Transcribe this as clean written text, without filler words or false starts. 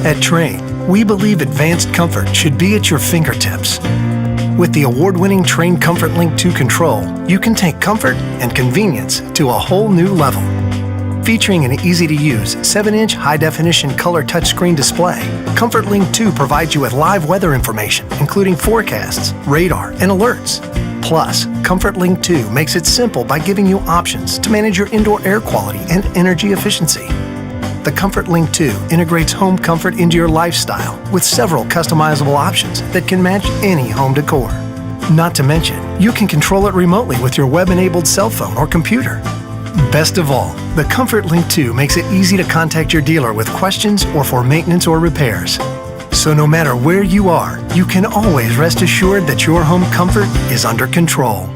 At Trane, we believe advanced comfort should be at your fingertips. With the award-winning Trane Comfort Link 2 control, you can take comfort and convenience to a whole new level. Featuring an easy-to-use 7-inch high-definition color touchscreen display, Comfort Link 2 provides you with live weather information, including forecasts, radar, and alerts. Plus, Comfort Link 2 makes it simple by giving you options to manage your indoor air quality and energy efficiency. The Comfort Link 2 integrates home comfort into your lifestyle with several customizable options that can match any home decor. Not to mention, you can control it remotely with your web-enabled cell phone or computer. Best of all, the Comfort Link 2 makes it easy to contact your dealer with questions or for maintenance or repairs. So no matter where you are, you can always rest assured that your home comfort is under control.